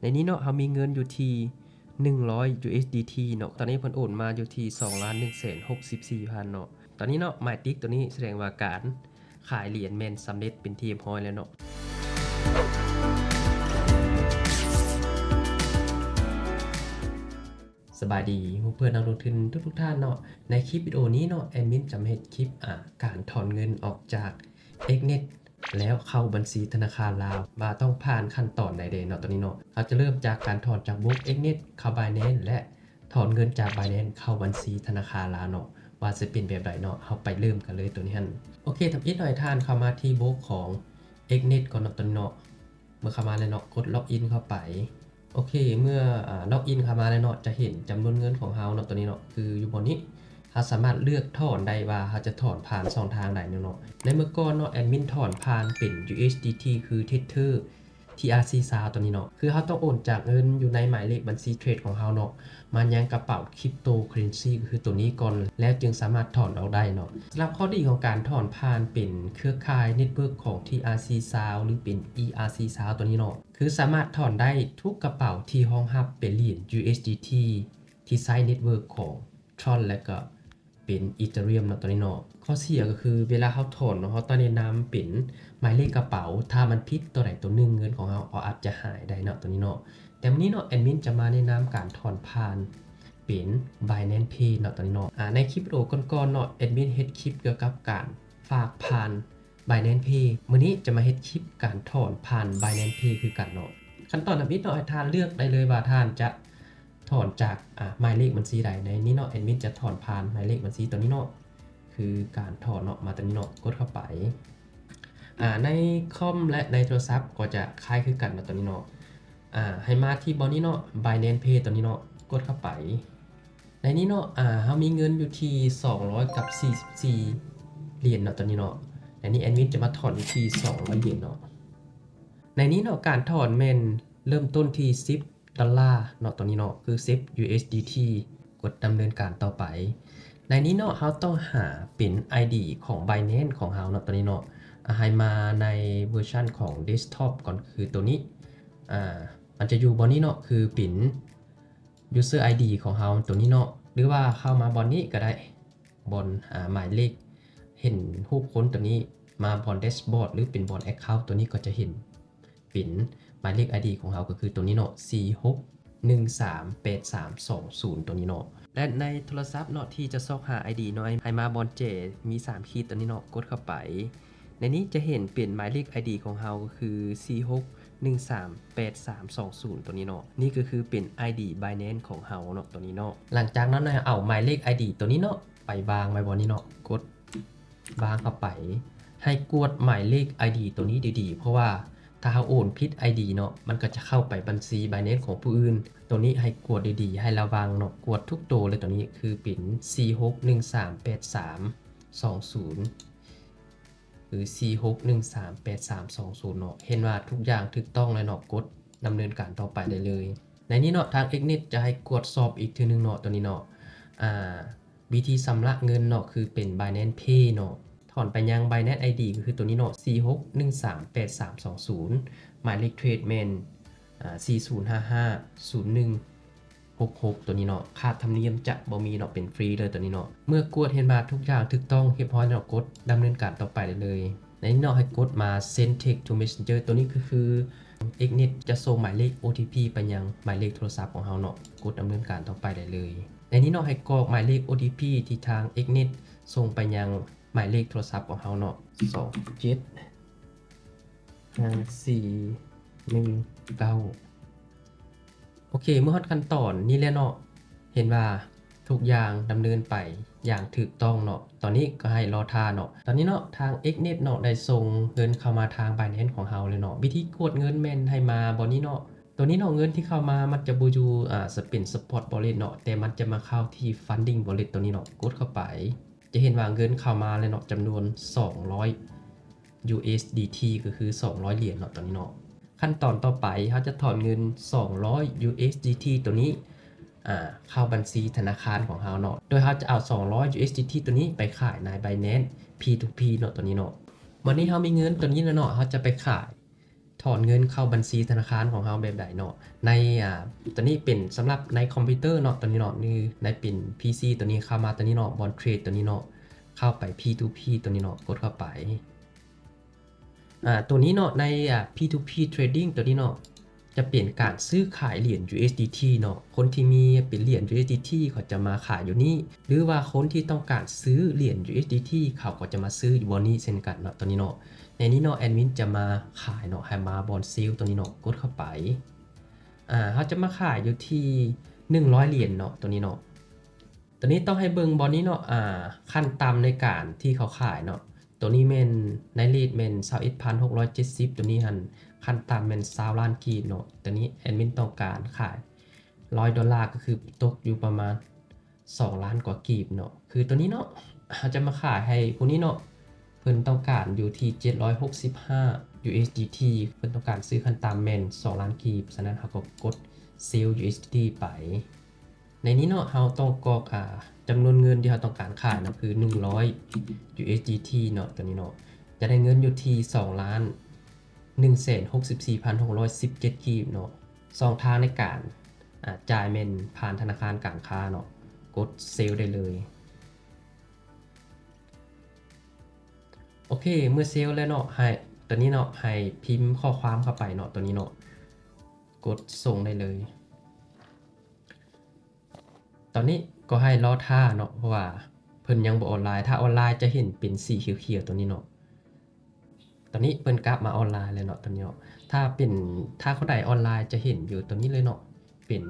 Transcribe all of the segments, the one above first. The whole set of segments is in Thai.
ในนี้เนาะเรามีเงินอยู่ที่100 USDT เนาะตอนนี้เพิ่นโอนมาอยู่ที่2,164,000เนาะตอนนี้เนาะหมายติ๊กตัวนี้แสดงว่าการขายเหรียญแม่นสำเร็จเป็นที่เรียบร้อยแล้วเนาะสบายดีเพื่อนนักลงทุนทุกท่านเนาะในคลิปวิดีโอนี้เนาะแอดมินจะมาเฮ็ดคลิปการถอนเงินออกจาก Xnet แล้วเข้าบัญชีธนาคารลาวมาต้องผ่านขั้นตอนใดๆเนาะตอนนี้เนาะเราจะเริ่มจากการถอนจากบุ๊ก Xnet เข้า Binance และถอนเงินจาก Binance เข้าบัญชีธนาคารลาวเนาะว่าจะเป็นแบบใดเนาะเราไปเริ่มกันเลยตัวนี้ฮั่นโอเคทำอีกหน่อยท่านเข้ามาที่บุ๊กของ Xnet ก่อนเนาะตัวนี้เนาะเมื่อเข้ามาเลยเนาะกดล็อกอินเข้าไปโอเคเมื่อล็อกอินเข้ามาแล้วเนาะจะเห็นจำนวนเงินของเราเนาะตัวนี้เนาะคืออยู่บนนี้เราสามารถเลือกถอนได้ว่าเราจะถอนผ่านช่องทางใดเนาะในเมื่อก่อนเนาะแอดมินถอนผ่านเป็น USDT คือ Tether TRC ซาวตัวนี้เนาะคือเราต้องโอนจากเงินอยู่ในหมายเลขบัญชีเทรดของเราเนาะมันยังกระเป๋าคริปโตเคอเรนซีคือตัวนี้ก่อนแล้วจึงสามารถถอนออกได้เนาะสำหรับข้อดีของการถอนผ่านเป็นเครือข่ายเน็ตเวิร์กของ TRC ซาวหรือเป็น ERC ซาวตัวนี้เนาะคือสามารถถอนได้ทุกกระเป๋าที่รองรับเป็นเหรียญ USDT ที่ใช้เน็ตเวิร์กของ Tron และก็เป็นอีเธเรียมเนาะตัวนี้เนาะข้อเสียก็คือเวลาเขาถอนเนาะเขาต้องแนะนำเป็นหมายเลขกระเป๋าถ้ามันผิดตัวไหนตัวหนึ่งเงินของเราอาจจะหายได้เนาะตัวนี้เนาะแต่วันนี้เนาะแอดมินจะมาแนะนำการถอนผ่านเป็น Binance Pay เนาะตัวนี้เนาะในคลิปวิดีโอก่อนๆเนาะแอดมินเฮ็ดคลิปเกี่ยวกับการฝากผ่าน Binance Pay มื้อนี้จะมาเฮ็ดคลิปการถอนผ่าน Binance Pay คือกันเนาะขั้นตอนทำอิดเนาะให้ท่านเลือกได้เลยว่าท่านจะถอนจากหมายเลขบัญชีใดในนี้เนาะแอดมินจะถอนผ่านหมายเลขบัญชีตัวนี้เนาะคือการถอนเนาะมาตัวนี้เนาะกดเข้าไปในคอมและในโทรศัพท์ก็จะคล้ายคือกันเนาะตัวนี้เนาะให้มาที่บอนี้เนาะ Binance Pay ตัวนี้เนาะกดเข้าไปในนี้เนาะเรามีเงินอยู่ที่244เหรียญเนาะตัวนี้เนาะในนี้แอดมินจะมาถอนอยู่ที่200เหรียญเนาะในนี้เนาะการถอนแม่นเริ่มต้นที่$10เนาะตัวนี้เนาะคือ10 USDT กดดำเนินการต่อไปในนี้เนาะเราต้องหาเป็น ID ของ Binance ของเราเนาะตัวนี้เนาะให้มาในเวอร์ชันของ Desktop ก่อนคือตัวนี้มันจะอยู่บนนี้เนาะคือเป็น User ID ของเราตัวนี้เนาะหรือว่าเข้ามาบนนี้ก็ได้บนหมายเลขเห็นรูปคนตัวนี้มาบน Dashboard หรือเป็นบน Account ตัวนี้ก็จะเห็นเป็นหมายเลข ID ของเราก็คือตัวนี้เนาะ46138320ตัวนี้เนาะและในโทรศัพท์เนาะที่จะซอกหา ID เนาะให้มาบนเจมี3ขีดตัวนี้เนาะกดเข้าไปในนี้จะเห็นเป็นหมายเลข ID ของเราก็คือ46138320ตัวนี้เนาะนี่ก็คือเป็น ID Binance ของเราเนาะตัวนี้เนาะหลังจากนั้นเอาหมายเลข ID ตัวนี้เนาะไปวางไว้บนนี้เนาะกดวางเข้าไปให้กดหมายเลข ID ตัวนี้ดีๆเพราะว่าถ้าเราโอนผิด ID เนาะมันก็จะเข้าไปบัญชี Binance ของผู้อื่นตัวนี้ให้กดดีๆให้ระวังเนาะกดทุกตัวเลยตัวนี้คือเป็น46138320หรือ46138320เนาะเห็นว่าทุกอย่างถูกต้องเลยเนาะกดดำเนินการต่อไปได้เลยในนี้เนาะทาง Xnet จะให้กดสอบอีกทีนึงเนาะตัวนี้เนาะวิธีชำระเงินเนาะคือเป็น Binance Pay เนาะถอนไปยัง Binance ID ก็คือตัวนี้เนาะ46138320หมายเลขเทรดแมน40550166ตัวนี้เนาะค่าธรรมเนียมจะบ่มีเนาะเป็นฟรีเลยตัวนี้เนาะเมื่อกดเห็นมาทุกอย่างถูกต้องเรียบร้อยเนาะกดดำเนินการต่อไปได้เลยในนี้เนาะให้กดมา Send Text to Messenger ตัวนี้ก็คือ Xnet จะส่งหมายเลข OTP ไปยังหมายเลขโทรศัพท์ของเราเนาะกดดำเนินการต่อไปได้เลยในนี้เนาะให้กรอกหมายเลข OTP ที่ทาง Xnet ส่งไปยังหมายเลขโทรศัพท์ของเราเนาะ275419โอเคเมื่อฮอดขั้นตอนนี้แล้วเนาะเห็นว่าทุกอย่างดำเนินไปอย่างถูกต้องเนาะตอนนี้ก็ให้รอท่าเนาะตอนนี้เนาะทาง Xnet เนาะได้ส่งเงินเข้ามาทาง Binance ของเราเลยเนาะวิธีกดเงินแม่นให้มาบนนี้เนาะตัวนี้เนาะเงินที่เข้ามามันจะบ่อยู่เป็น Spot Wallet เนาะแต่มันจะมาเข้าที่ Funding Wallet ตัวนี้เนาะกดเข้าไปจะเห็นว่าเงินเข้ามาเลยเนาะจำนวน200 USDT ก็คือ200เหรียญเนาะตอนนี้เนาะขั้นตอนต่อไปเขาจะถอนเงิน200 USDT ตัวนี้เข้าบัญชีธนาคารของเราเนาะโดยเขาจะเอา200 USDT ตัวนี้ไปขายใน Binance P2P เนาะตัวนี้เนาะวันนี้เขามีเงินตัวนี้แล้วเนาะเขาจะไปขาย ถอนเงินเข้าบัญชีธนาคารของเราแบบใดเนาะในตัวนี้เป็นสำหรับในคอมพิวเตอร์เนาะตัวนี้เนาะนี่ในเป็น PC ตัวนี้เข้ามาตัวนี้เนาะบอนเทรดตัวนี้เนาะเข้าไป P2P ตัวนี้เนาะกดเข้าไปตัวนี้เนาะในP2P Trading ตัวนี้เนาะจะเปลี่ยนการซื้อขายเหรียญ USDT เนาะคนที่มีเป็นเหรียญ USDT เขาจะมาขายอยู่นี่หรือว่าคนที่ต้องการซื้อเหรียญ USDT เขาก็จะมาซื้ออยู่บนนี้เช่นกันเนาะตัวนี้เนาะในนี้เนาะแอดมินจะมาขายเนาะให้มาบอนซิลตัวนี้เนาะกดเข้าไปเขาจะมาขายอยู่ที่100เหรียญเนาะตัวนี้เนาะตัวนี้ต้องให้เบิ่งบอนนี้เนาะขั้นต่ำในการที่เขาขายเนาะตัวนี้เมนในรีดเมน21,670ตัวนี้หันขั้นต่ำเมน20ล้านกีบเนาะตัวนี้แอดมินต้องการขาย$100ก็คือตกอยู่ประมาณ2ล้านกว่ากีบเนาะคือตัวนี้เนาะเขาจะมาขายให้ผู้นี้เนาะเพิ่นต้องการอยู่ที่765 USDT เพิ่นต้องการซื้อขั้นต่ำเมน2ล้านกีบฉะนั้นเขาก็กด Sell USDT ไปในนี้เนาะเราต้องกรอกจำนวนเงินที่เราต้องการขายนะคือ100 USDT เนาะตัวนี้เนาะจะได้เงินอยู่ที่2ล้าน164,617 กีบเนาะ2ทางในการจ่ายเมนผ่านธนาคารการค้าเนาะกดเซลได้เลยโอเคเมื่อเซลแล้วเนาะให้ตัวนี้เนาะให้พิมพ์ข้อความเข้าไปเนาะตัวนี้เนาะกดส่งได้เลยตอนนี้ก็ให้รอท่าเนาะเพราะว่าเพิ่นยังบ่ออนไลน์ถ้าออนไลน์จะเห็นเป็นสีเขียวๆตัวนี้เนาะตอนนี้เพิ่นกลับมาออนไลน์เลยเนาะตัวนี้เนาะถ้าคนใดออนไลน์จะเห็นอยู่ตัวนี้เลยเนาะเป็น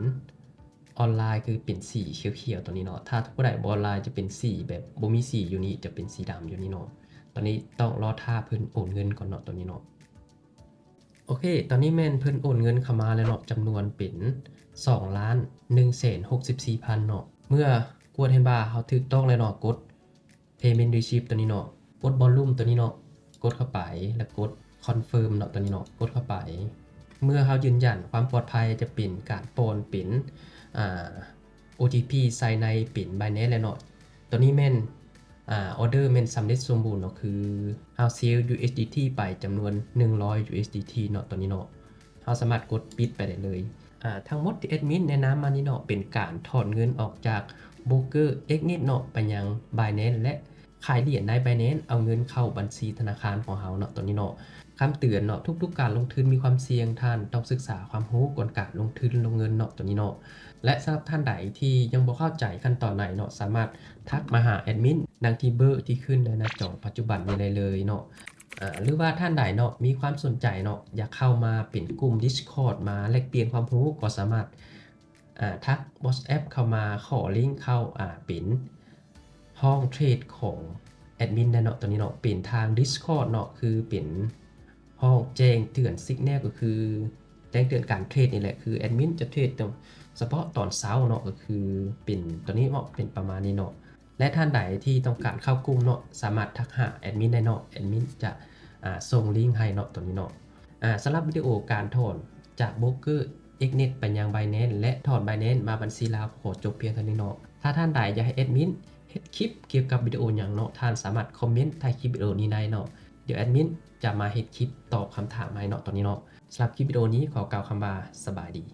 ออนไลน์คือเป็นสีเขียวๆตัวนี้เนาะถ้าผู้ใดบ่ออนไลน์จะเป็นสีแบบบ่มีสีอยู่นี่จะเป็นสีดำอยู่นี่เนาะตอนนี้ต้องรอท่าเพิ่นโอนเงินก่อนเนาะตัวนี้เนาะโอเคตอนนี้แม่นเพิ่นโอนเงินเข้ามาแล้วเนาะจำนวนเป็น2,164,000เนาะเมื่อกดเห็นบ่าเขาถูกต้องเลยเนาะกด Payment Receipt ตัวนี้เนาะกด Volume ตัวนี้เนาะกดเข้าไปแล้วกด Confirm เนาะตัวนี้เนาะกดเข้าไปเมื่อเขายืนยันความปลอดภัยจะเป็นการโอนเป็นOTP ใส่ในเป็น Binance แล้วเนาะตัวนี้แม่นออเดอร์แม่นสำเร็จสมบูรณ์เนาะคือเฮาเซล USDT ไปจำนวน100 USDT เนาะตัวนี้เนาะเฮาสามารถกดปิดไปได้เลยทั้งหมดที่แอดมินแนะนำมานี่เนาะเป็นการถอนเงินออกจากโบรกเกอร์ Exnit เนาะไปยัง Binance และขายเหรียญใน Binance เอาเงินเข้าบัญชีธนาคารของเราเนาะตัวนี้เนาะคำเตือนเนาะทุกๆการลงทุนมีความเสี่ยงท่านต้องศึกษาความรู้ก่อนการลงทุนลงเงินเนาะตัวนี้เนาะและสำหรับท่านใดที่ยังบ่เข้าใจขั้นตอนไหนเนาะสามารถทักมาหาแอดมินดังที่เบอร์ที่ขึ้นในหน้าจอปัจจุบันนี้ได้เลยเนาะหรือว่าท่านใดเนาะมีความสนใจเนาะอยากเข้ามาเป็นกลุ่ม Discord มาแลกเปลี่ยนความรู้ก็สามารถทัก WhatsApp เข้ามาขอลิงก์เข้าเป็นห้องเทรดของแอดมินได้เนาะตัวนี้เนาะเป็นทาง Discord เนาะคือเป็นห้องแจ้งเตือน Signal ก็คือแจ้งเตือนการเทรดนี่แหละคือแอดมินจะเทรดเฉพาะตอนเช้าเนาะก็คือเป็นตัวนี้เนาะเป็นประมาณนี้เนาะและท่านใดที่ต้องการเข้ากลุ่มเนาะสามารถทักหาแอดมินได้เนาะแอดมินจะส่งลิงก์ให้เนาะตัวนี้เนาะสำหรับวิดีโอการถอนจากโบรกเกอร์ Exnit ไปยัง Binance และถอน Binance มาบัญชีลาวขอจบเพียงเท่านี้เนาะถ้าท่านใดอยากให้แอดมินเฮ็ดคลิปเกี่ยวกับวิดีโออย่างเนาะท่านสามารถคอมเมนต์ใต้คลิปวิดีโอนี้ได้เนาะเดี๋ยวแอดมินจะมาเฮ็ดคลิปตอบคำถามให้เนาะตอนนี้เนาะสำหรับคลิปวิดีโอนี้ขอกล่าวคำว่าสบายดี